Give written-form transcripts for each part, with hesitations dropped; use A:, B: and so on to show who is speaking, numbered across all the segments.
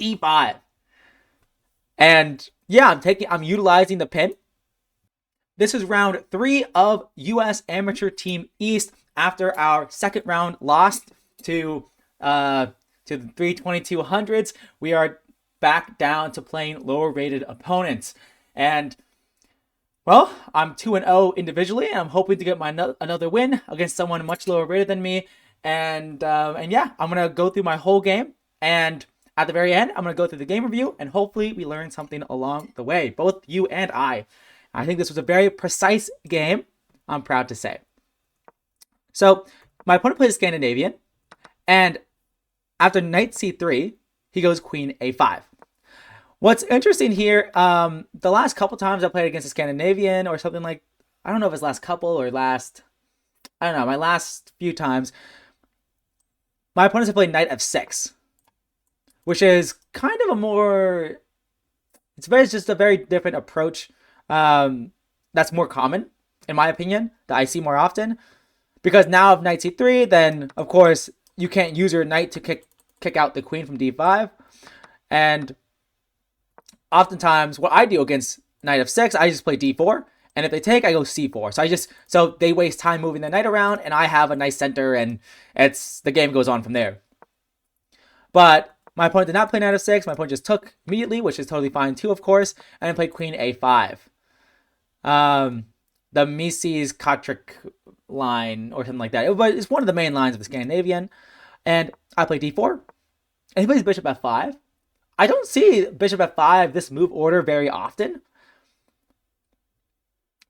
A: d5. And yeah, I'm utilizing the pin. This is round 3 of US Amateur Team East after our second round lost to the 32200s. We are back down to playing lower rated opponents. And well, I'm 2-0 individually, and I'm hoping to get another win against someone much lower rated than me. And yeah, I'm gonna go through my whole game, and at the very end, I'm gonna go through the game review, and hopefully we learn something along the way, both you and I. I think this was a very precise game, I'm proud to say. So my opponent plays Scandinavian, and after knight c3, he goes queen a5. What's interesting here, the last couple times I played against a Scandinavian or something like, I don't know if it's last couple or I don't know, my last few times, my opponents have played knight f6, which is kind of it's just a very different approach. That's more common, in my opinion, that I see more often. Because now if knight c3, then of course you can't use your knight to kick out the queen from d5. And oftentimes what I do against knight f6, I just play d4. And if they take, I go c4. So they waste time moving the knight around, and I have a nice center, and the game goes on from there. But my opponent did not play knight f6. My opponent just took immediately, which is totally fine too, of course, and I played queen a5. The Mises Kotrick line or something like that. It's one of the main lines of the Scandinavian. And I play d4. And he plays bishop f5. I don't see bishop f5, this move order, very often.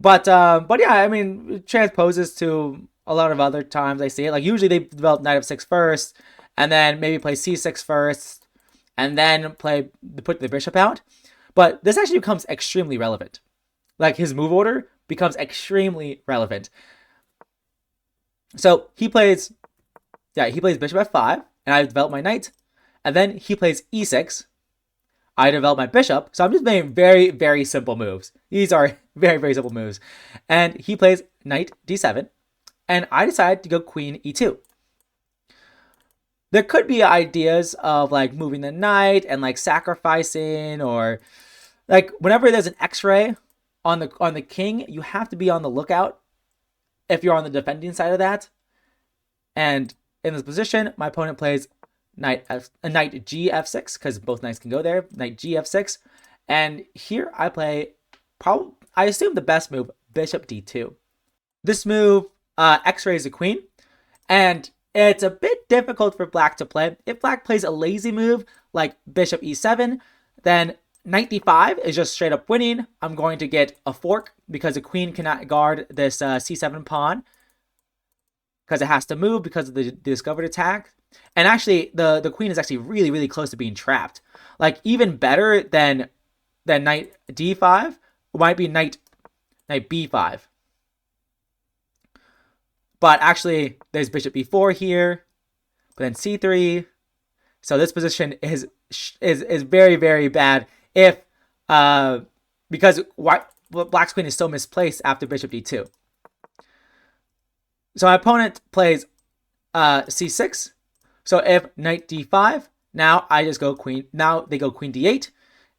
A: But yeah, I mean, it transposes to a lot of other times I see it. Like usually they develop knight f6 first, and then maybe play c6 first, and then put the bishop out. But this actually becomes extremely relevant. Like his move order becomes extremely relevant. So he plays bishop f5, and I develop my knight, and then he plays e6. I develop my bishop, so I'm just making very, very simple moves. These are very, very simple moves. And he plays knight d7, and I decide to go queen e2. There could be ideas of like moving the knight and like sacrificing, or like whenever there's an x-ray on the king, you have to be on the lookout if you're on the defending side of that. And in this position, my opponent plays knight g f6, because both knights can go there. Knight g f6, and here I play I assume the best move, bishop d2. This move x-rays the queen, and it's a bit difficult for black to play. If black plays a lazy move like bishop e7, then knight d5 is just straight up winning. I'm going to get a fork because the queen cannot guard this c7 pawn, because it has to move because of the discovered attack. And actually, the queen is actually really, really close to being trapped. Like, even better than knight d5 might be knight b5. But actually, there's bishop b4 here, but then c3. So this position is very, very bad because black's queen is so misplaced after bishop d2. So my opponent plays c6. So if knight d5, now I just go queen. Now they go queen d8,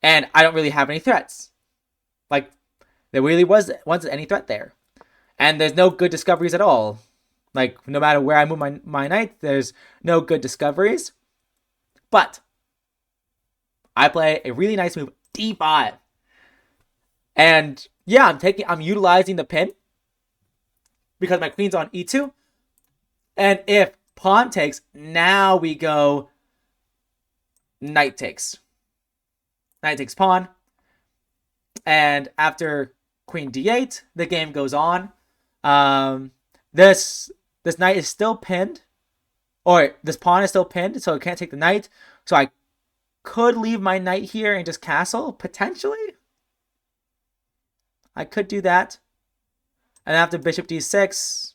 A: and I don't really have any threats. Like, there really wasn't any threat there, and there's no good discoveries at all. Like, no matter where I move my knight, there's no good discoveries. But I play a really nice move, d5, and yeah, I'm utilizing the pin because my queen's on e2, and if pawn takes, now we go knight takes. Knight takes pawn. And after queen d8, the game goes on. This knight is still pinned. Or this pawn is still pinned, so it can't take the knight. So I could leave my knight here and just castle, potentially. I could do that. And after bishop d6,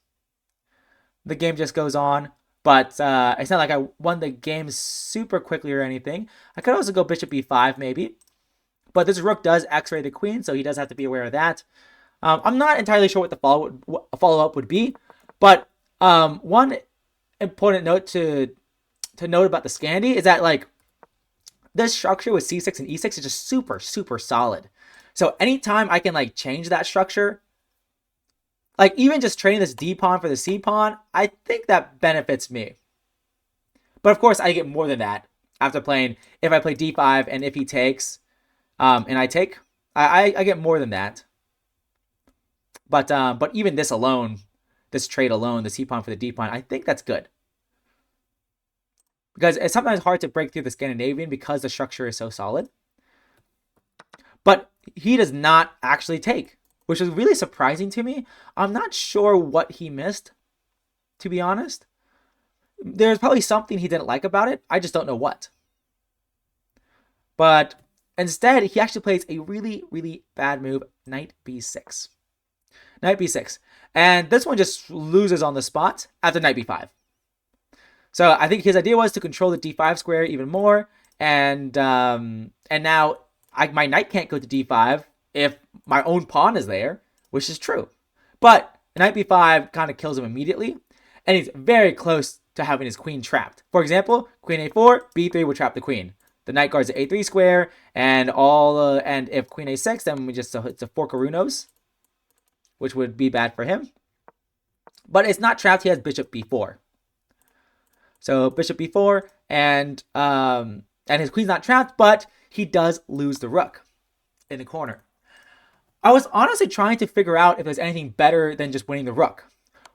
A: the game just goes on. But it's not like I won the game super quickly or anything. I could also go bishop b5 maybe. But this rook does x-ray the queen, so he does have to be aware of that. I'm not entirely sure what the follow-up would be. But one important note to note about the Scandi is that, like, this structure with c6 and e6 is just super, super solid. So anytime I can like change that structure, like even just trading this d pawn for the c pawn, I think that benefits me. But of course, I get more than that after playing. If I play d5 and if he takes, and I take, I get more than that. But even this alone, this trade alone, the c pawn for the d pawn, I think that's good. Because it's sometimes hard to break through the Scandinavian because the structure is so solid. But he does not actually take, which is really surprising to me. I'm not sure what he missed, to be honest. There's probably something he didn't like about it. I just don't know what. But instead, he actually plays a really, really bad move, knight b6. Knight b6. And this one just loses on the spot after knight b5. So I think his idea was to control the d5 square even more. And now my knight can't go to d5 if my own pawn is there, which is true. But knight b5 kind of kills him immediately. And he's very close to having his queen trapped. For example, queen a4, b3 would trap the queen. The knight guards the a3 square, and and if queen a6, then it's a 4 Karunos, which would be bad for him. But it's not trapped. He has bishop b4. So bishop b4, and his queen's not trapped, but he does lose the rook in the corner. I was honestly trying to figure out if there's anything better than just winning the rook.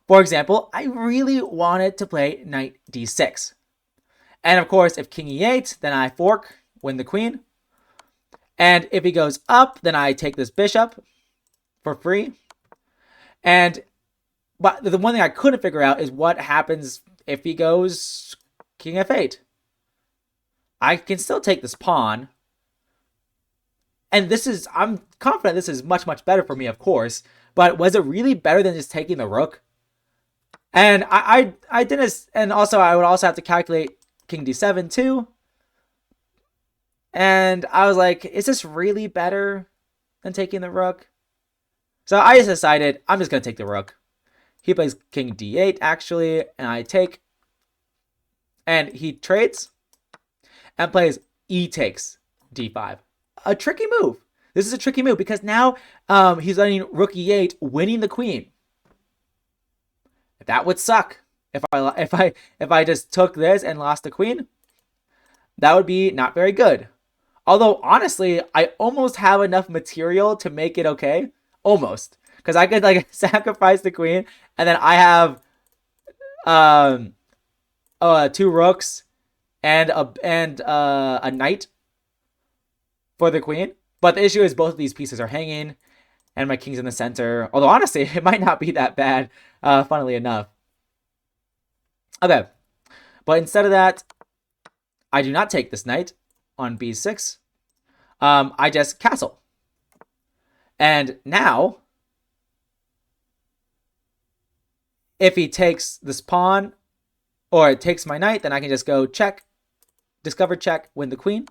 A: For example, I really wanted to play knight d6. And of course, if king e8, then I fork, win the queen. And if he goes up, then I take this bishop for free. But the one thing I couldn't figure out is what happens if he goes king f8. I can still take this pawn. And I'm confident this is much, much better for me, of course. But was it really better than just taking the rook? And I didn't, and also I would also have to calculate king d7 too. And I was like, is this really better than taking the rook? So I just decided I'm just going to take the rook. He plays king d8 actually, and I take. And he trades and plays e takes d5. A tricky move. This is a tricky move because now he's letting rook e8 winning the queen. That would suck if I just took this and lost the queen. That would be not very good. Although honestly, I almost have enough material to make it okay. Almost, because I could like sacrifice the queen, and then I have 2 rooks and a knight for the queen. But the issue is both of these pieces are hanging, and my king's in the center. Although honestly, it might not be that bad. Funnily enough. Okay, but instead of that, I do not take this knight on b6. I just castle. And now, if he takes this pawn, or it takes my knight, then I can just go check, discover check, win the queen.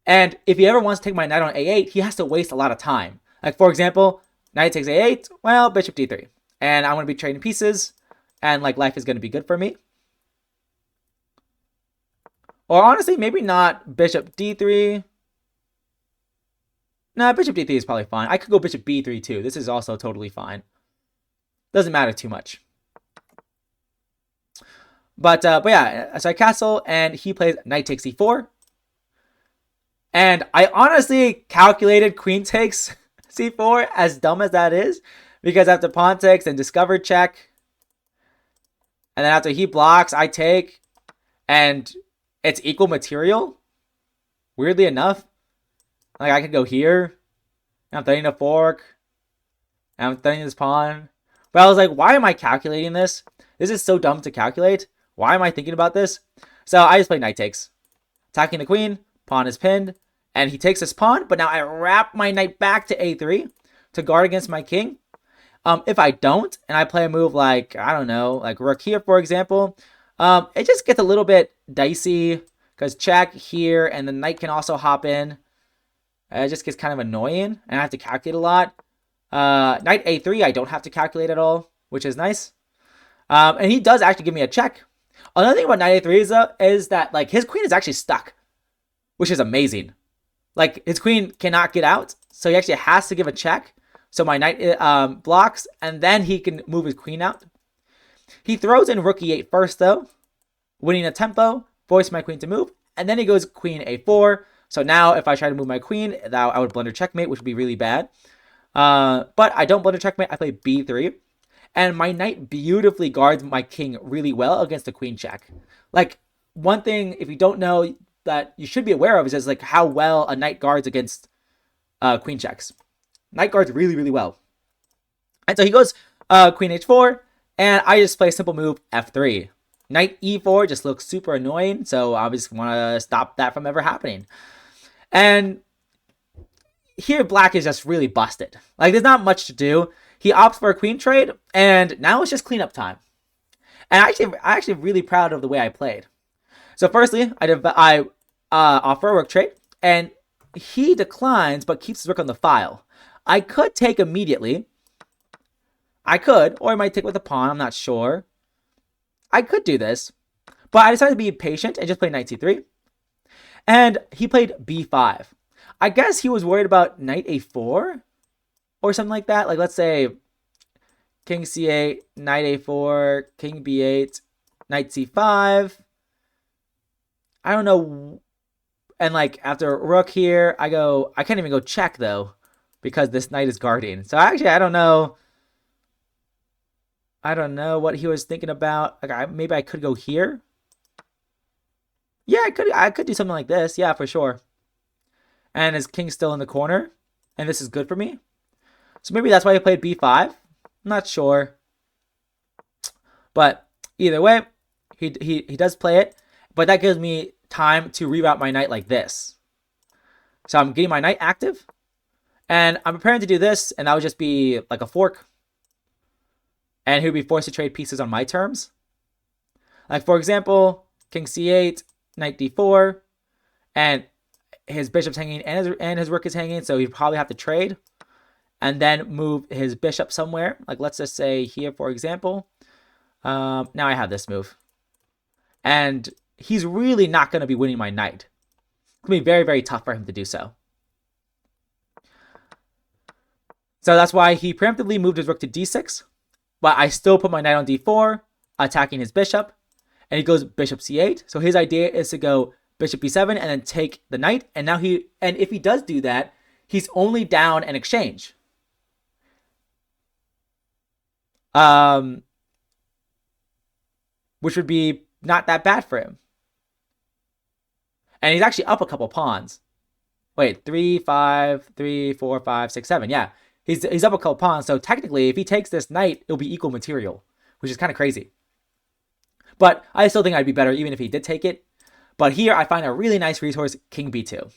A: And if he ever wants to take my knight on a8, he has to waste a lot of time. Like, for example, knight takes a8, well, bishop d3. And I'm going to be trading pieces, and like life is going to be good for me. Or honestly, maybe not bishop d3. Nah, bishop d3 is probably fine. I could go bishop b3 too. This is also totally fine. Doesn't matter too much. But yeah, so I castle, and he plays knight takes e4. And I honestly calculated queen takes c4, as dumb as that is, because after pawn takes and discover check, and then after he blocks, I take, and it's equal material. Weirdly enough, like I could go here, and I'm threatening a fork, and I'm threatening this pawn. But I was like, why am I calculating this? This is so dumb to calculate. Why am I thinking about this? So I just play knight takes, attacking the queen. Pawn is pinned, and he takes this pawn. But now I wrap my knight back to a3 to guard against my king. If I don't, and I play a move like, I don't know, like rook here, for example, it just gets a little bit dicey because check here, and the knight can also hop in. It just gets kind of annoying, and I have to calculate a lot. Knight a3, I don't have to calculate at all, which is nice. And he does actually give me a check. Another thing about knight a3 is that like his queen is actually stuck, which is amazing. Like his queen cannot get out, so he actually has to give a check. So my knight blocks, and then he can move his queen out. He throws in rook e8 first, though, winning a tempo, forcing my queen to move, and then he goes queen a4. So now if I try to move my queen, I would blunder checkmate, which would be really bad. But I don't blunder checkmate. I play b3. And my knight beautifully guards my king really well against the queen check. Like, one thing, if you don't know, that you should be aware of is just like how well a knight guards against queen checks. Knight guards really, really well. And so he goes queen h4, and I just play a simple move f3. Knight e4 just looks super annoying, so I just want to stop that from ever happening. And here black is just really busted. Like, there's not much to do. He opts for a queen trade, and now it's just cleanup time. And I'm actually really proud of the way I played. So firstly, I offer a rook trade, and he declines but keeps his rook on the file. I could take immediately. I could, or I might take with a pawn, I'm not sure. I could do this, but I decided to be patient and just play knight c3. And he played b5. I guess he was worried about knight a4 or something like that. Like, let's say king c8, knight a4, king b8, knight c5. I don't know. And like after rook here, I can't even go check though, because this knight is guarding. So actually, I don't know. I don't know what he was thinking about. Like, maybe I could go here. Yeah, I could do something like this. Yeah, for sure. And his king's still in the corner, and this is good for me. So maybe that's why he played b5. I'm not sure. But either way, he does play it. But that gives me time to reroute my knight like this. So I'm getting my knight active. And I'm preparing to do this, and that would just be like a fork. And he would be forced to trade pieces on my terms. Like, for example, king c8, knight d4. And his bishop's hanging and his rook is hanging, so he'd probably have to trade. And then move his bishop somewhere. Like, let's just say here, for example. Now I have this move. And he's really not going to be winning my knight. It's going to be very, very tough for him to do so. So that's why he preemptively moved his rook to d6. But I still put my knight on d4, attacking his bishop. And he goes bishop c8. So his idea is to go bishop b7 and then take the knight. And now if he does do that, he's only down an exchange. Which would be not that bad for him. And he's actually up a couple pawns. Wait, 3, 5, 3, 4, 5, 6, 7. Yeah, he's up a couple pawns. So technically, if he takes this knight, it'll be equal material, which is kind of crazy. But I still think I'd be better even if he did take it. But here I find a really nice resource, king b2.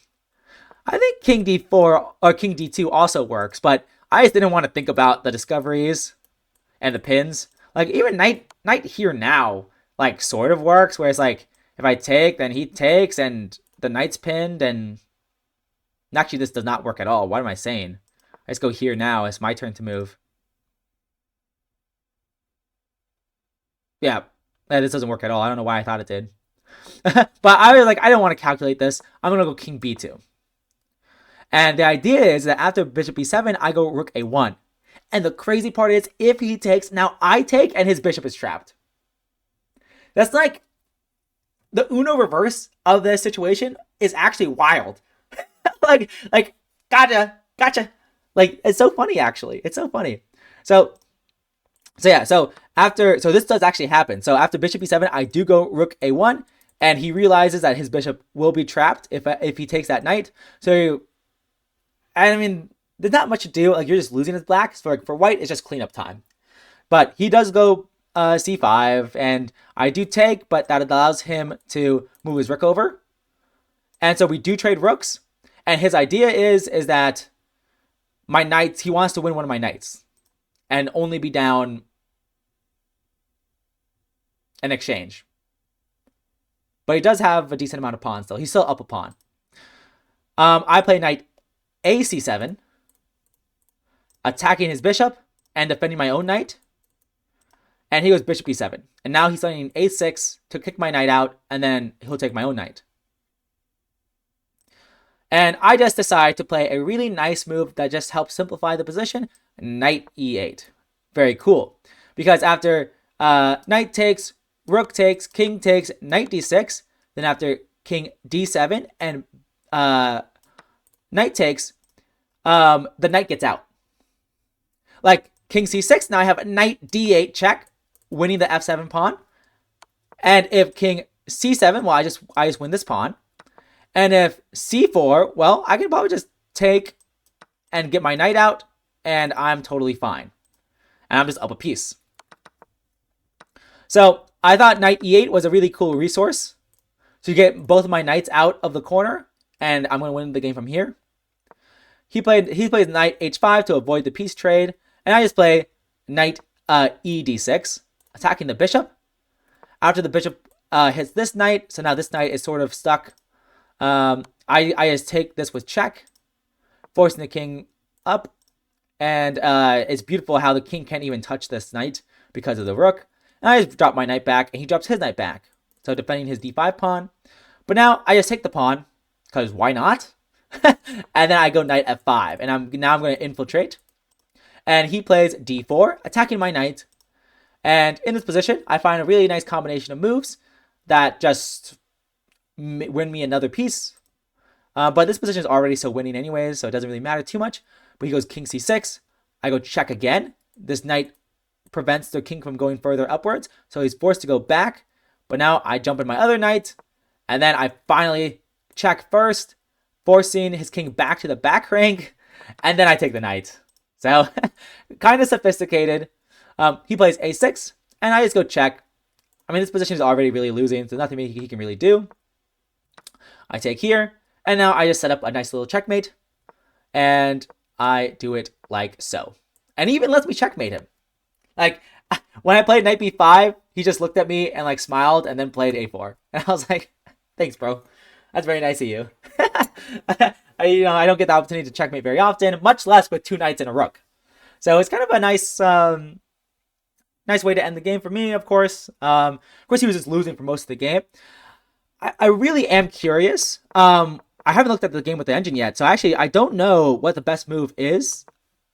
A: I think king d4 or king d2 also works, but I just didn't want to think about the discoveries and the pins. Like, even knight here now, like, sort of works, where it's like, if I take, then he takes, and the knight's pinned, and actually this does not work at all. What am I saying? I just go here now. It's my turn to move. Yeah, this doesn't work at all. I don't know why I thought it did. But I was like, I don't want to calculate this. I'm going to go king b2. And the idea is that after bishop b7, I go rook a1. And the crazy part is, if he takes, now I take, and his bishop is trapped. That's like, the Uno reverse of this situation is actually wild. like, gotcha. Like, it's so funny, actually. It's so funny. So yeah, so this does actually happen. So after bishop b7, I do go rook a1, and he realizes that his bishop will be trapped if he takes that knight. So, I mean, there's not much to do. Like, you're just losing as black. So for white, it's just cleanup time. But he does go c5, and I do take, but that allows him to move his rook over. And so we do trade rooks, and his idea is that my knights, he wants to win one of my knights and only be down an exchange. But he does have a decent amount of pawns still. He's still up a pawn. I play knight a c7, attacking his bishop and defending my own knight. and he goes bishop e7. And now he's playing a6 to kick my knight out, and then he'll take my own knight. And I just decide to play a really nice move that just helps simplify the position, knight e8. Very cool. Because after knight takes, rook takes, king takes, knight d6, then after king d7 and knight takes, the knight gets out. Like king c6, now I have a knight d8 check, winning the f7 pawn. And if king c7, well, I just win this pawn. And if c4, well, I can probably just take and get my knight out, and I'm totally fine. And I'm just up a piece. So I thought knight e8 was a really cool resource. So you get both of my knights out of the corner, and I'm going to win the game from here. He plays knight h5 to avoid the piece trade, and I just play knight e d6, attacking the bishop. After the bishop hits this knight, so now this knight is sort of stuck. I just take this with check, forcing the king up, and it's beautiful how the king can't even touch this knight because of the rook. And I just drop my knight back, and he drops his knight back, so defending his d5 pawn. But now I just take the pawn, because why not? And then I go knight f5, and I'm going to infiltrate. And he plays d4, attacking my knight. And in this position, I find a really nice combination of moves that just win me another piece. But this position is already so winning anyways, so it doesn't really matter too much. But he goes king c6. I go check again. This knight prevents the king from going further upwards, so he's forced to go back. But now I jump in my other knight, and then I finally check first, forcing his king back to the back rank, and then I take the knight. So kind of sophisticated. He plays a6, and I just go check. I mean, this position is already really losing, so nothing he can really do. I take here, and now I just set up a nice little checkmate, and I do it like so. And he even lets me checkmate him. Like, when I played knight b5, he just looked at me and like smiled and then played a4. And I was like, thanks, bro. That's very nice of you. I don't get the opportunity to checkmate very often, much less with two knights and a rook. So it's kind of a nice nice way to end the game for me, of course. Of course, he was just losing for most of the game. I really am curious. I haven't looked at the game with the engine yet, so actually I don't know what the best move is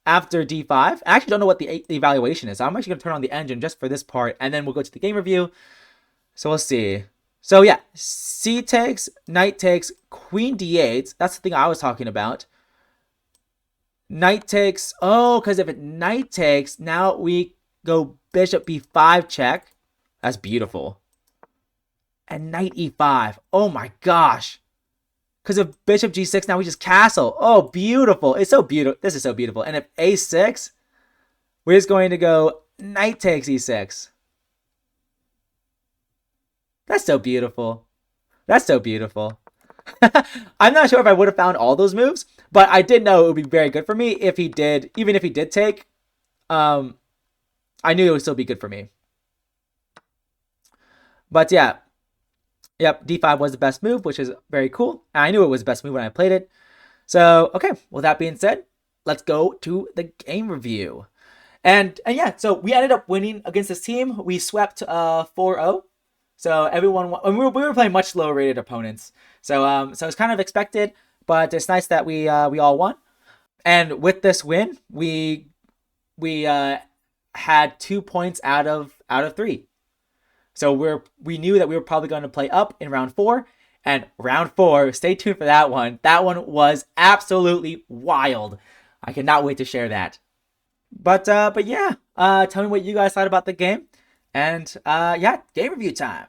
A: after d5. I actually don't know what the evaluation is. I'm actually going to turn on the engine just for this part, and then we'll go to the game review. So we'll see. So yeah, c takes, knight takes, queen d8. That's the thing I was talking about. Knight takes. Oh, because if it knight takes, now we go bishop b5 check. That's beautiful. And knight e5. Oh my gosh. Because of bishop g6, now we just castle. Oh, beautiful. It's so beautiful. This is so beautiful. And if a6, we're just going to go knight takes e6. That's so beautiful. That's so beautiful. I'm not sure if I would have found all those moves, but I did know it would be very good for me if he did, even if he did take, I knew it would still be good for me. But yeah, yep, d5 was the best move, which is very cool. I knew it was the best move when I played it. So, okay, well, that being said, let's go to the game review. And yeah, so we ended up winning against this team. We swept 4-0. So everyone, we were playing much lower rated opponents. So it's kind of expected, but it's nice that we all won. And with this win, we had 2 points out of 3. So we knew that we were probably going to play up in round 4, and round 4, stay tuned for that one. That one was absolutely wild. I cannot wait to share that. But yeah, tell me what you guys thought about the game, and yeah, game review time.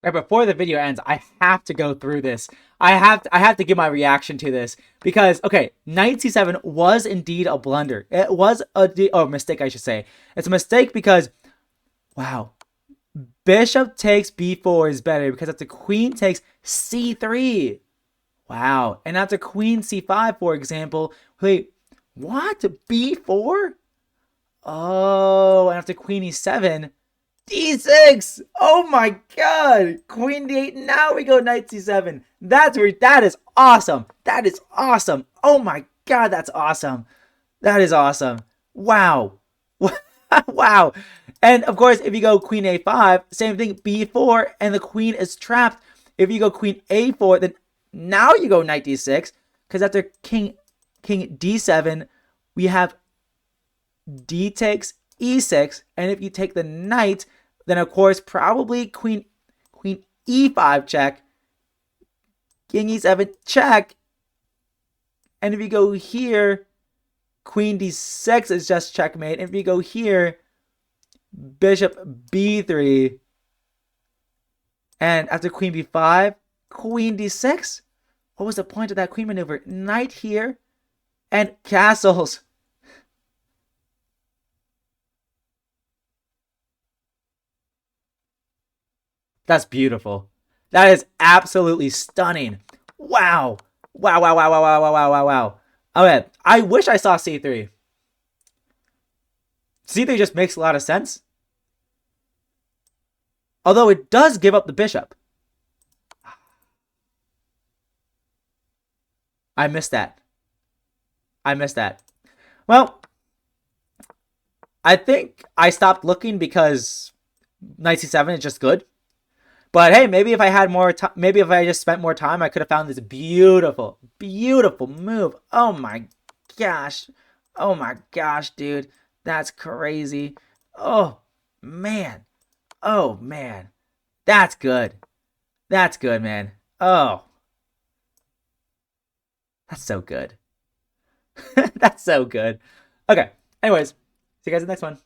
A: Right before the video ends, I have to go through this. I have to give my reaction to this because okay, knight c7 was indeed a blunder. It was a mistake, I should say. It's a mistake because wow, bishop takes b4 is better because after queen takes c3. Wow, and after queen c5, for example, wait, what b4? Oh, and after queen e7, d6. Oh my god. Queen d8. Now we go knight c7. That is awesome. That is awesome. Oh my god, that's awesome. That is awesome. Wow. Wow. And of course, if you go queen a5, same thing, b4, and the queen is trapped. If you go queen a4, then now you go knight d6, because after king d7, we have d takes e6, and if you take the knight, then of course probably queen e5 check, king e7 check, and if you go here, queen d6 is just checkmate. And if you go here, bishop b3, and after queen b5, queen d6. What was the point of that queen maneuver? Knight here, and castles. That's beautiful. That is absolutely stunning. Wow. Wow, wow, wow, wow, wow, wow, wow, wow, wow. Okay, I wish I saw c3. c3 just makes a lot of sense. Although it does give up the bishop. I missed that. I missed that. Well, I think I stopped looking because knight c7 is just good. But hey, maybe if I had more time, maybe if I just spent more time, I could have found this beautiful, beautiful move. Oh my gosh. Oh my gosh, dude. That's crazy. Oh man. Oh man. That's good. That's good, man. Oh, that's so good. That's so good. Okay. Anyways, see you guys in the next one.